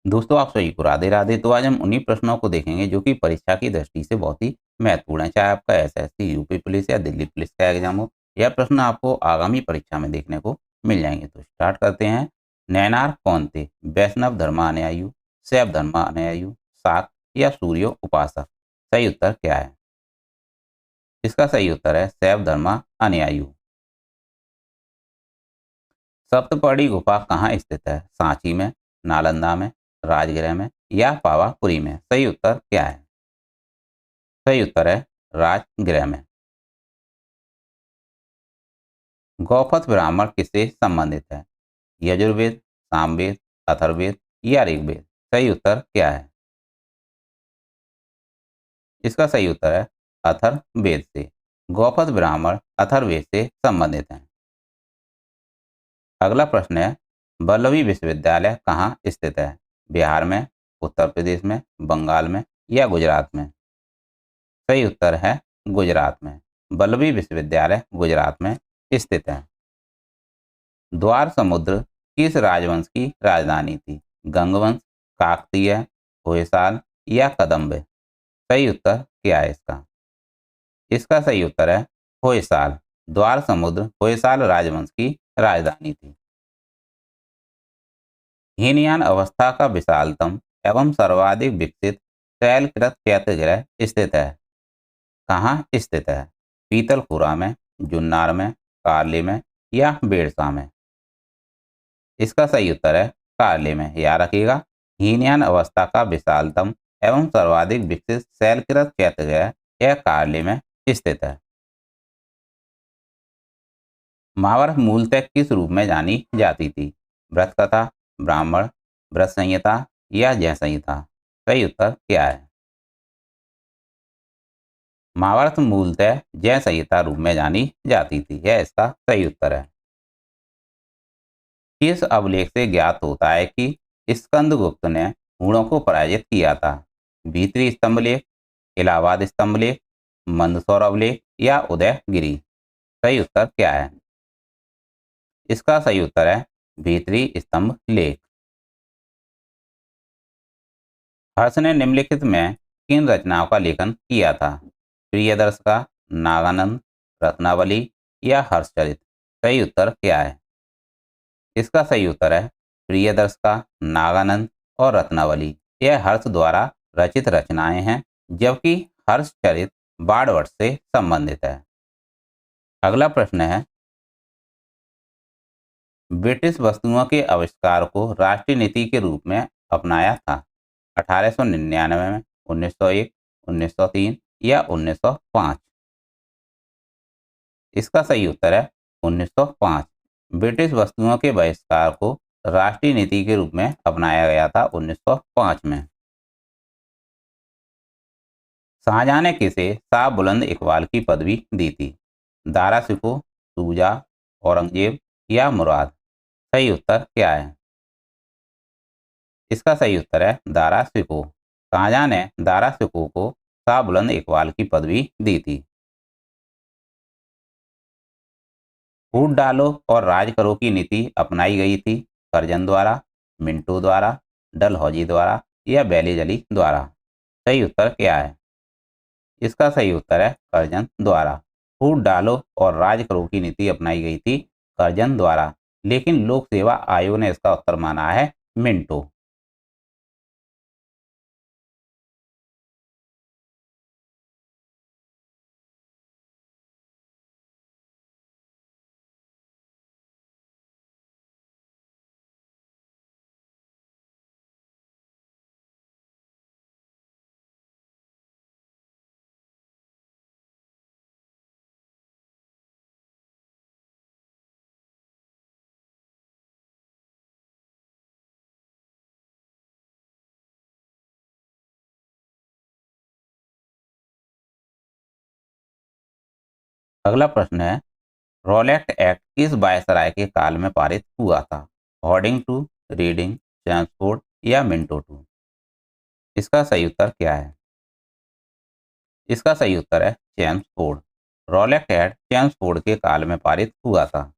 दोस्तों, आप सभी को राधे राधे। तो आज हम उन्हीं प्रश्नों को देखेंगे जो कि परीक्षा की दृष्टि से बहुत ही महत्वपूर्ण है। चाहे आपका एसएससी, यूपी पुलिस या दिल्ली पुलिस का एग्जाम हो, यह प्रश्न आपको आगामी परीक्षा में देखने को मिल जाएंगे। तो स्टार्ट करते हैं। नैनार कौन थे? वैष्णव धर्मानुयायी, शैव धर्मानुयायी, शाक्त या सूर्य उपासक? सही उत्तर क्या है? इसका सही उत्तर है शैव धर्मानुयायी। सप्तपदी गुफा कहाँ स्थित है? सांची में, नालंदा में, राजगृह में या पावापुरी में? सही उत्तर क्या है? सही उत्तर है राजगृह में। गौपथ ब्राह्मण किससे संबंधित है? यजुर्वेद, सामवेद, अथर्ववेद या ऋग्वेद? सही उत्तर क्या है? इसका सही उत्तर है अथर्ववेद से। गौपथ ब्राह्मण अथर्ववेद से संबंधित हैं। अगला प्रश्न है, वल्लभी विश्वविद्यालय कहाँ स्थित है? बिहार में, उत्तर प्रदेश में, बंगाल में या गुजरात में? सही उत्तर है गुजरात में। वल्लभी विश्वविद्यालय गुजरात में स्थित है। द्वार समुद्र किस राजवंश की राजधानी थी? गंगवंश, काकतीय, होयसाल या कदम्ब? सही उत्तर क्या है इसका? इसका सही उत्तर है होयसाल। द्वार समुद्र होयसाल राजवंश की राजधानी थी। हीनयान अवस्था का विशालतम एवं सर्वाधिक विकसित शैलकृत चैत्यगृह स्थित है? कहाँ स्थित है? पीतलखुरा में, जुन्नार में, कार्ले में या बेड़सा में? इसका सही उत्तर है कार्ले में। याद रखिएगा, हीनयान अवस्था का विशालतम एवं सर्वाधिक विकसित शैलकृत चैत्यगृह यह कार्ले में स्थित है। महाभारत मूलतः किस रूप में जानी जाती थी? व्रत कथा, ब्राह्मण, व्रत संहिता या जय संहिता? सही उत्तर क्या है? महाभारत मूलतः जय संहिता रूप में जानी जाती थी, यह इसका सही उत्तर है। किस अभिलेख से ज्ञात होता है कि स्कंदगुप्त ने हूणों को पराजित किया था? भीतरी स्तंभलेख, इलाहाबाद स्तंभलेख, मंदसौर अभिलेख या उदयगिरी? सही उत्तर क्या है? इसका सही उत्तर है भीतरी स्तंभ लेख। हर्ष ने निम्नलिखित में किन रचनाओं का लेखन किया था? प्रियदर्श का, नागानंद, रत्नावली या हर्षचरित? सही उत्तर क्या है? इसका सही उत्तर है प्रियदर्श का, नागानंद और रत्नावली। यह हर्ष द्वारा रचित रचनाएं हैं, जबकि हर्षचरित बाणभट्ट से संबंधित है। अगला प्रश्न है, ब्रिटिश वस्तुओं के आविष्कार को राष्ट्रीय नीति के रूप में अपनाया था? 1899 में, 1901, 1903 या 1905? इसका सही उत्तर है 1905। ब्रिटिश वस्तुओं के बहिष्कार को राष्ट्रीय नीति के रूप में अपनाया गया था 1905 में। शाहजहां ने किसे शाह बुलंद इकबाल की पदवी दी थी? दारा शिकोह, सूजा, औरंगजेब या मुराद? सही उत्तर क्या है? इसका सही उत्तर है दारा शिकोह। शाहजहां ने दारा शिकोह को शाह बुलंद इकबाल की पदवी दी थी। फूट डालो और राज करो की नीति अपनाई गई थी करजन द्वारा, मिंटो द्वारा, डलहौजी द्वारा या बैली जली द्वारा? सही उत्तर क्या है? इसका सही उत्तर है करजन द्वारा। फूट डालो और राज करो की नीति अपनाई गई थी करजन द्वारा, लेकिन लोक सेवा आयोग ने इसका उत्तर माना है मिंटो। अगला प्रश्न है, रॉलेट एक्ट किस वायसराय के काल में पारित हुआ था? हॉर्डिंग टू, रीडिंग, चैम्सफोर्ड या मिंटो टू? इसका सही उत्तर क्या है? इसका सही उत्तर है चैम्सफोर्ड। रॉलेट एक्ट चैम्सफोर्ड के काल में पारित हुआ था।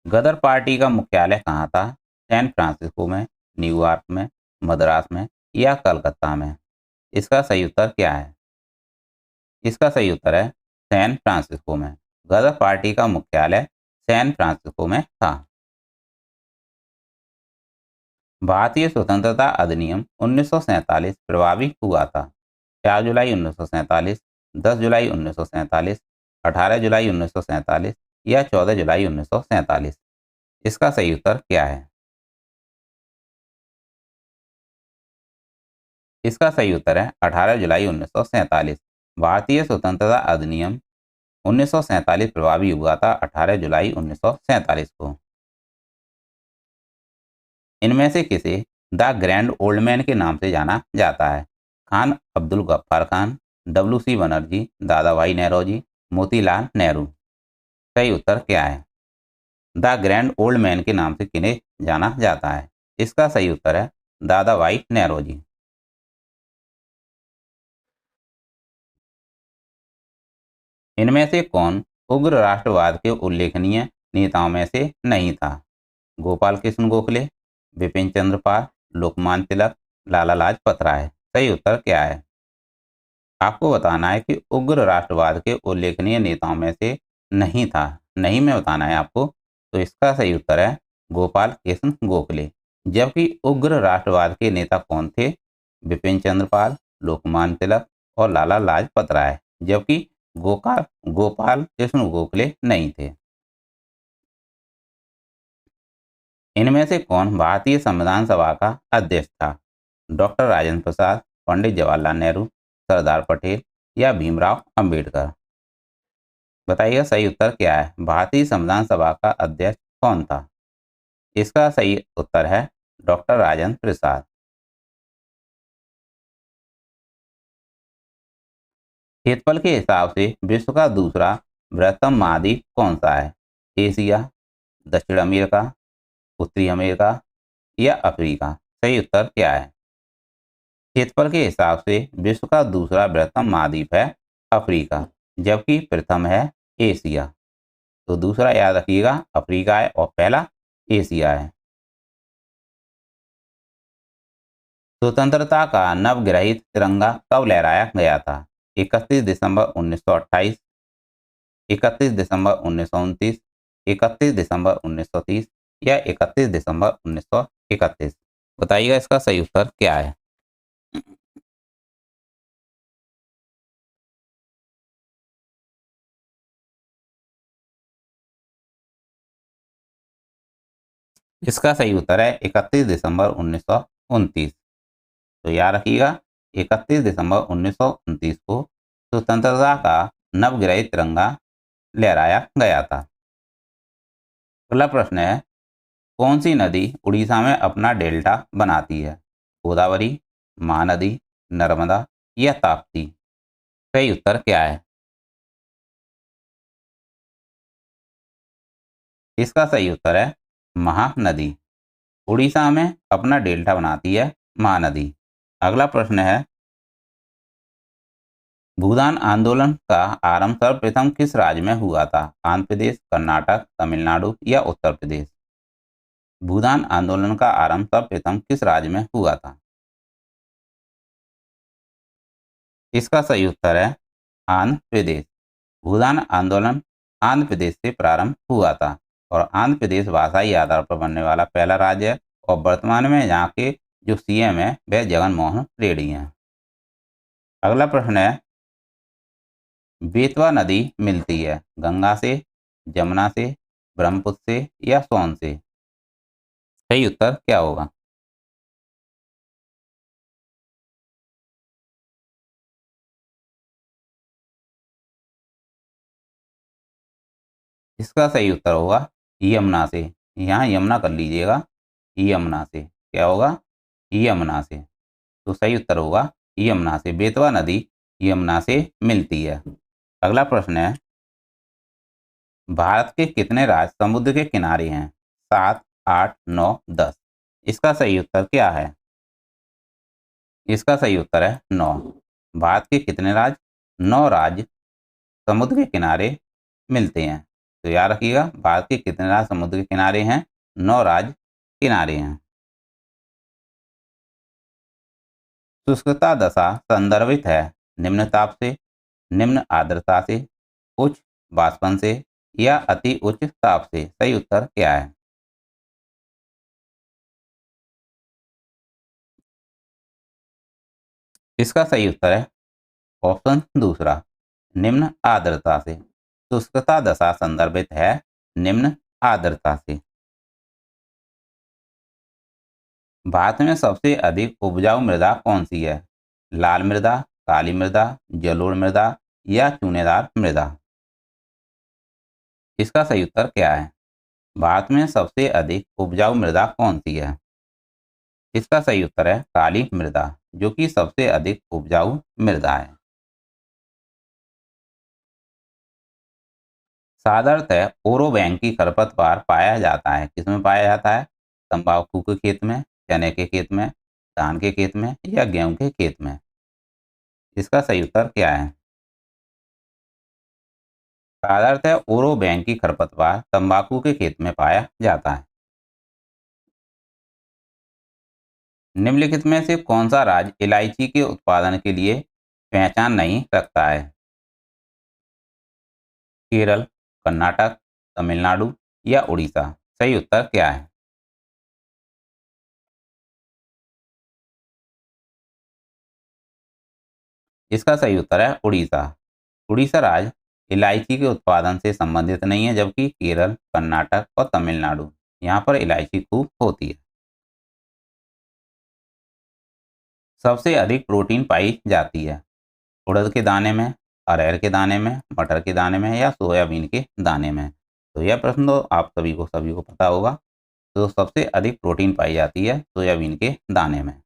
गदर पार्टी का मुख्यालय कहाँ था? सैन फ्रांसिस्को में, न्यूयॉर्क में, मद्रास में या कलकत्ता में? इसका सही उत्तर क्या है? इसका सही उत्तर है सैन फ्रांसिस्को में। गदर पार्टी का मुख्यालय सैन फ्रांसिस्को में था। भारतीय स्वतंत्रता अधिनियम 1947 प्रभावी हुआ था। 4 जुलाई 1947, 10 जुलाई 1947, 18 जुलाई 1947 या 14 जुलाई 1947? इसका सही उत्तर क्या है? इसका सही उत्तर है 18 जुलाई 1947। भारतीय स्वतंत्रता अधिनियम 1947 प्रभावी हुआ था 18 जुलाई 1947 को। इनमें से किसे द ग्रैंड ओल्ड मैन के नाम से जाना जाता है? खान अब्दुल गफ्फार खान, डब्ल्यू सी बनर्जी, दादा भाई नौरोजी, मोतीलाल नेहरू? सही उत्तर क्या है? द ग्रैंड ओल्ड मैन के नाम से किन्हें जाना जाता है? इसका सही उत्तर है दादा भाई नौरोजी। इनमें से कौन उग्र राष्ट्रवाद के उल्लेखनीय नेताओं में से नहीं था? गोपाल कृष्ण गोखले, विपिन चंद्र पाल, लोकमान्य तिलक, लाला लाजपत राय? सही उत्तर क्या है? आपको बताना है कि उग्र राष्ट्रवाद के उल्लेखनीय नेताओं में से नहीं था, नहीं में बताना है आपको। तो इसका सही उत्तर है गोपाल कृष्ण गोखले। जबकि उग्र राष्ट्रवाद के नेता कौन थे? विपिन चंद्र पाल, लोकमान्य तिलक और लाला लाजपत राय। जबकि गोपाल गोपाल कृष्ण गोखले नहीं थे। इनमें से कौन भारतीय संविधान सभा का अध्यक्ष था? डॉक्टर राजेंद्र प्रसाद, पंडित जवाहरलाल नेहरू, सरदार पटेल या भीमराव अंबेडकर? बताइएगा सही उत्तर क्या है? भारतीय संविधान सभा का अध्यक्ष कौन था? इसका सही उत्तर है डॉक्टर राजेंद्र प्रसाद। क्षेत्रफल के हिसाब से विश्व का दूसरा बृहत्तम महाद्वीप कौन सा है? एशिया, दक्षिण अमेरिका, उत्तरी अमेरिका या अफ्रीका? सही उत्तर क्या है? क्षेत्रफल के हिसाब से विश्व का दूसरा बृहत्तम महाद्वीप है अफ्रीका, जबकि प्रथम है एशिया। तो दूसरा याद रखिएगा अफ्रीका है और पहला एशिया है। स्वतंत्रता का नवग्रहित तिरंगा कब लहराया गया था? 31 दिसंबर 1928, 31 दिसंबर 1929, 31 दिसंबर 1930 या 31 दिसंबर 1931? बताइएगा इसका सही उत्तर क्या है? इसका सही उत्तर है 31 दिसंबर 1929। तो याद रखिएगा 31 दिसंबर 1929 को स्वतंत्रता का नवग्रहित तिरंगा लहराया गया था। अगला प्रश्न है कौन सी नदी उड़ीसा में अपना डेल्टा बनाती है? गोदावरी, महानदी, नर्मदा या ताप्ती? सही उत्तर क्या है? इसका सही उत्तर है महानदी। उड़ीसा में अपना डेल्टा बनाती है महानदी। अगला प्रश्न है भूदान आंदोलन का आरंभ सर्वप्रथम किस राज्य में हुआ था? आंध्र प्रदेश, कर्नाटक, तमिलनाडु या उत्तर प्रदेश? भूदान आंदोलन का आरंभ सर्वप्रथम किस राज्य में हुआ था? इसका सही उत्तर है आंध्र प्रदेश। भूदान आंदोलन आंध्र प्रदेश से प्रारंभ हुआ था और आंध्र प्रदेश भाषाई आधार पर बनने वाला पहला राज्य है और वर्तमान में यहाँ के जो सीएम है वह जगन मोहन रेड्डी हैं। अगला प्रश्न है बेतवा नदी मिलती है गंगा से, जमुना से, ब्रह्मपुत्र से या सोन से? सही उत्तर क्या होगा? इसका सही उत्तर होगा यमुना से। यहाँ यमुना कर लीजिएगा, यमुना से। क्या होगा? यमुना से। तो सही उत्तर होगा यमुना से। बेतवा नदी यमुना से मिलती है। अगला प्रश्न है भारत के कितने राज्य समुद्र के किनारे हैं? 7, 8, 9, 10? इसका सही उत्तर क्या है? इसका सही उत्तर है 9। भारत के कितने राज्य? 9 राज्य समुद्र के किनारे मिलते हैं। तो याद रखिएगा भारत के कितने राज्य समुद्र के किनारे हैं? 9 राज्य किनारे हैं। शुष्कता दशा संदर्भित है निम्न ताप से, निम्न आर्द्रता से, उच्च वाष्पन से या अति उच्च ताप से। सही उत्तर क्या है? इसका सही उत्तर है ऑप्शन दूसरा, निम्न आर्द्रता से। शुष्कता दशा संदर्भित है निम्न आर्द्रता से। भारत में सबसे अधिक उपजाऊ मृदा कौन सी है? लाल मृदा, काली मृदा, जलोढ़ मृदा या चूनेदार मृदा। इसका सही उत्तर क्या है? भारत में सबसे अधिक उपजाऊ मृदा कौन सी है? इसका सही उत्तर है काली मृदा, जो कि सबसे अधिक उपजाऊ मृदा है। साधारणतः ओरोबैंक की खरपतवार पाया जाता है, किसमें पाया जाता है? तंबाकू के खेत में, चने के खेत में, धान के खेत में या गेहूं के खेत में। इसका सही उत्तर क्या है? साधारणतः ओरोबैंक की खरपतवार तंबाकू के खेत में पाया जाता है। निम्नलिखित में से कौन सा राज्य इलायची के उत्पादन के लिए पहचान नहीं रखता है? केरल, कर्नाटक, तमिलनाडु या उड़ीसा। सही उत्तर क्या है? इसका सही उत्तर है उड़ीसा। उड़ीसा राज्य इलायची के उत्पादन से संबंधित नहीं है, जबकि केरल, कर्नाटक और तमिलनाडु यहाँ पर इलायची खूब होती है। सबसे अधिक प्रोटीन पाई जाती है उड़द के दाने में, अरहर के दाने में, मटर के दाने में या सोयाबीन के दाने में। तो यह प्रश्न तो आप सभी को पता होगा। तो सबसे अधिक प्रोटीन पाई जाती है सोयाबीन के दाने में।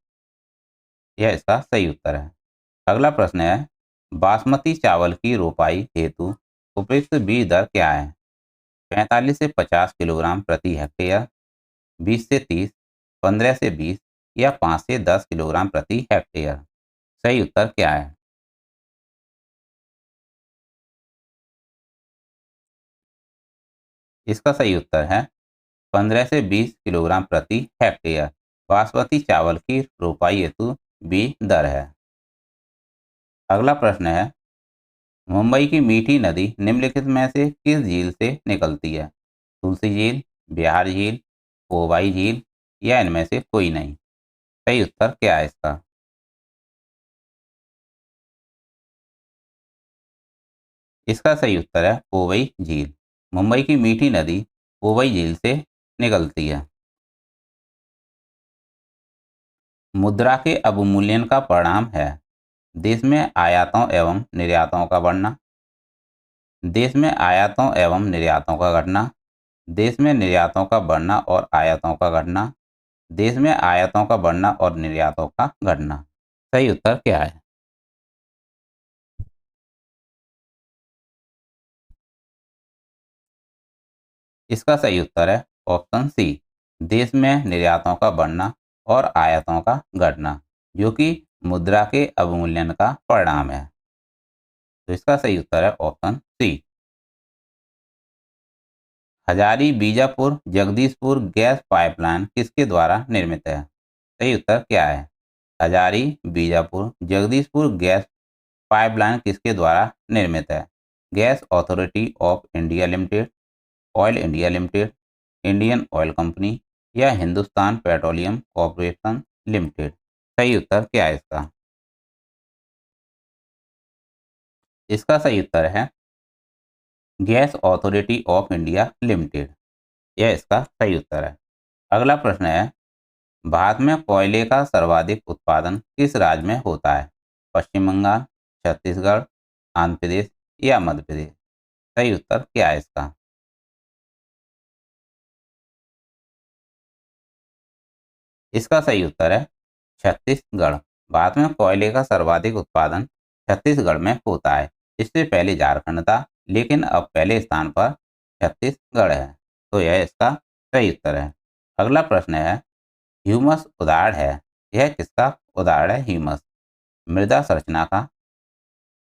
यह इसका सही उत्तर है। अगला प्रश्न है, बासमती चावल की रोपाई हेतु उपयुक्त बीज दर क्या है? 45 से 50 किलोग्राम प्रति हेक्टेयर, 20 से 30, 15 से 20 या 5 से 10 किलोग्राम प्रति हेक्टेयर। सही उत्तर क्या है? इसका सही उत्तर है 15 से 20 किलोग्राम प्रति हेक्टेयर बासमती चावल की रोपाई हेतु बीज दर है। अगला प्रश्न है, मुंबई की मीठी नदी निम्नलिखित में से किस झील से निकलती है? तुलसी झील, बिहार झील, कोवाई झील या इनमें से कोई नहीं। सही उत्तर क्या है इसका? इसका सही उत्तर है कोवई झील। मुंबई की मीठी नदी कोवई झील से निकलती है। मुद्रा के अवमूल्यन का परिणाम है देश में आयातों एवं निर्यातों का बढ़ना, देश में आयातों एवं निर्यातों का घटना, देश में निर्यातों का बढ़ना और आयातों का घटना, देश में आयातों का बढ़ना और निर्यातों का घटना। सही उत्तर क्या है? इसका सही उत्तर है ऑप्शन सी, देश में निर्यातों का बढ़ना और आयातों का घटना, जो कि मुद्रा के अवमूल्यन का परिणाम है। तो इसका सही उत्तर है option C. Hazira Bijapur Jagdishpur gas pipeline किसके द्वारा निर्मित है? सही उत्तर क्या है? हजारी बीजापुर जगदीशपुर गैस पाइपलाइन किसके द्वारा निर्मित है? Gas authority of India limited, oil India limited, Indian oil company या हिंदुस्तान पेट्रोलियम कॉरपोरेशन लिमिटेड। सही उत्तर क्या है इसका? इसका सही उत्तर है gas authority of India limited. यह इसका सही उत्तर है। अगला प्रश्न है, भारत में कोयले का सर्वाधिक उत्पादन किस राज्य में होता है? पश्चिम बंगाल, छत्तीसगढ़, आंध्र प्रदेश या मध्य प्रदेश। सही उत्तर क्या है इसका? इसका सही उत्तर है छत्तीसगढ़। भारत में कोयले का सर्वाधिक उत्पादन छत्तीसगढ़ में होता है। इससे पहले झारखंड था, लेकिन अब पहले स्थान पर छत्तीसगढ़ है। तो यह इसका सही उत्तर है। अगला प्रश्न है, ह्यूमस उदाहरण है। यह किसका उदाहरण है ह्यूमस? मृदा संरचना का,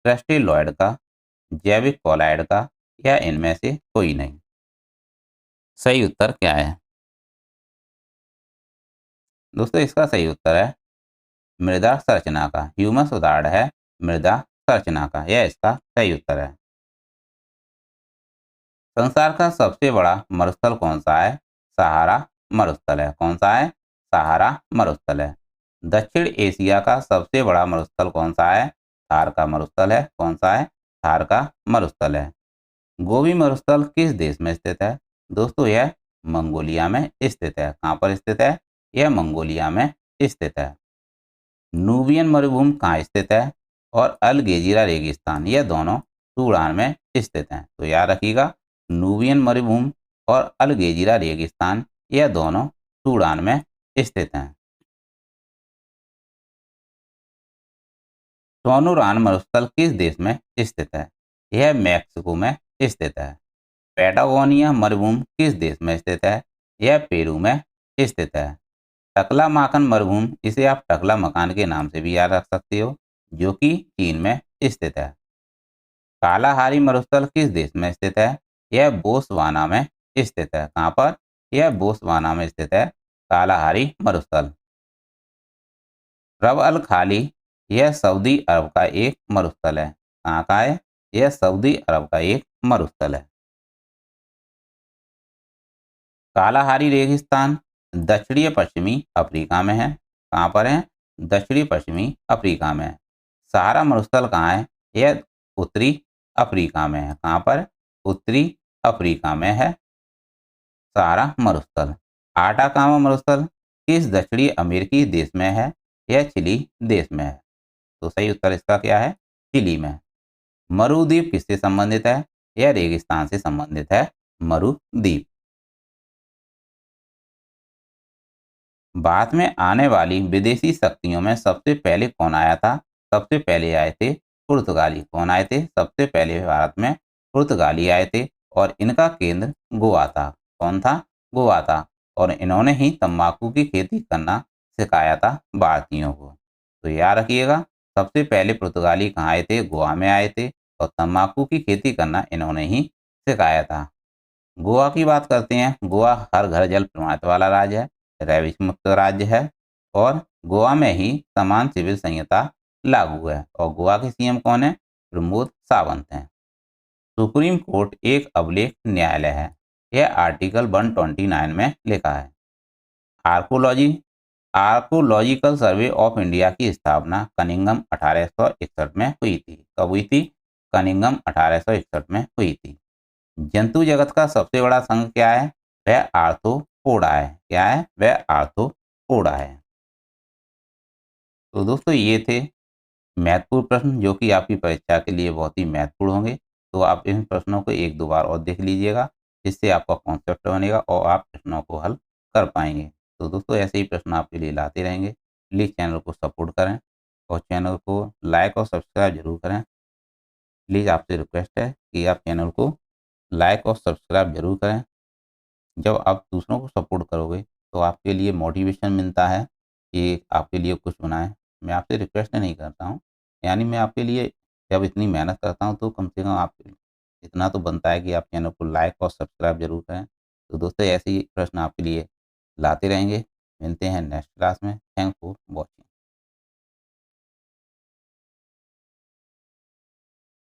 क्रिस्टलोइड का, जैविक कोलाइड का या इनमें से कोई नहीं। सही उत्तर क्या है? दोस्तों इसका सही उत्तर है मृदा संरचना का। ह्यूमस उदाहरण है मृदा संरचना का। यह इसका सही उत्तर है। संसार का सबसे बड़ा मरुस्थल कौन सा है? सहारा मरुस्थल है। कौन सा है? सहारा मरुस्थल है। दक्षिण एशिया का सबसे बड़ा मरुस्थल कौन सा है? थार का मरुस्थल है। कौन सा है? थार का मरुस्थल है। गोबी मरुस्थल किस देश में स्थित है? दोस्तों यह मंगोलिया में स्थित है। कहाँ पर स्थित है? यह मंगोलिया में स्थित है। नूबियन मरुभूमि कहाँ स्थित है? और अल गेजिरा रेगिस्तान, यह दोनों सूडान में स्थित हैं। तो याद रखिएगा, नूबियन मरुभूमि और अल गेजिरा रेगिस्तान यह दोनों सूडान में स्थित हैं। सोनूरान मरुस्थल किस देश में स्थित है? यह मैक्सिको में स्थित है। पैटागोनिया मरुभूमि किस देश में स्थित है? यह पेरू में स्थित है। टकला माकन मरुभूमि, इसे आप टकला मकान के नाम से भी याद रख सकते हो, जो कि चीन में स्थित है। कालाहारी मरुस्थल किस देश में स्थित है? यह बोत्सवाना में स्थित है। कहाँ पर? यह बोत्सवाना में स्थित है कालाहारी मरुस्थल। रब अल खाली, यह सऊदी अरब का एक मरुस्थल है। कहाँ का है? यह सऊदी अरब का एक मरुस्थल है। कालाहारी रेगिस्तान दक्षिणी पश्चिमी अफ्रीका में है। कहाँ पर है? दक्षिणी पश्चिमी अफ्रीका में है। सहारा मरुस्थल कहाँ है? यह उत्तरी अफ्रीका में है। कहाँ पर? उत्तरी अफ्रीका में है सहारा मरुस्थल। आटाकामा मरुस्थल किस दक्षिणी अमेरिकी देश में है? यह चिली देश में है। तो सही उत्तर इसका क्या है? चिली में। मरुद्वीप किससे संबंधित है? यह रेगिस्तान से संबंधित है मरुद्वीप। बाद में आने वाली विदेशी शक्तियों में सबसे पहले कौन आया था? सबसे पहले आए थे पुर्तगाली। कौन आए थे? सबसे पहले भारत में पुर्तगाली आए थे और इनका केंद्र गोवा था। कौन था? गोवा था। और इन्होंने ही तंबाकू की खेती करना सिखाया था भारतीयों को। तो याद रखिएगा, सबसे पहले पुर्तगाली कहाँ आए थे? गोवा में आए थे और तंबाकू की खेती करना इन्होंने ही सिखाया था। गोवा की बात करते हैं। गोवा हर घर जल प्रमाणित वाला राज्य है, रैबिस मुक्त राज्य है और गोवा में ही समान सिविल संहिता लागू है। और गोवा के सीएम कौन है? प्रमोद सावंत हैं। सुप्रीम कोर्ट एक अभिलेख न्यायालय है। यह आर्टिकल 129 में लिखा है। Archaeology archaeological survey of India की स्थापना कनिंगम 1861 में हुई थी। कब हुई थी? कनिंगम 1861 में हुई थी। जंतु जगत का सबसे बड़ा संघ क्या है? वह आर्थ्रोपोडा है। क्या है? वह आर्थ्रोपोडा है। तो दोस्तों ये थे महत्वपूर्ण प्रश्न, जो कि आपकी परीक्षा के लिए बहुत ही महत्वपूर्ण होंगे। तो आप इन प्रश्नों को एक दो बार और देख लीजिएगा, जिससे आपका कॉन्सेप्ट बनेगा और आप प्रश्नों को हल कर पाएंगे। तो दोस्तों ऐसे ही प्रश्न आपके लिए लाते रहेंगे। प्लीज़ चैनल को सपोर्ट करें और चैनल को लाइक और सब्सक्राइब जरूर करें। प्लीज़ आपसे रिक्वेस्ट है कि आप चैनल को लाइक और सब्सक्राइब जरूर करें। जब आप दूसरों को सपोर्ट करोगे तो आपके लिए मोटिवेशन मिलता है कि आपके लिए कुछ बनाएं। मैं आपसे रिक्वेस्ट नहीं करता हूँ, यानी मैं आपके लिए जब इतनी मेहनत करता हूँ तो कम से कम आप इतना तो बनता है कि आप चैनल को लाइक और सब्सक्राइब जरूर करें। तो दोस्तों ऐसे ही प्रश्न आपके लिए लाते रहेंगे। मिलते हैं नेक्स्ट क्लास में। Thank for watching.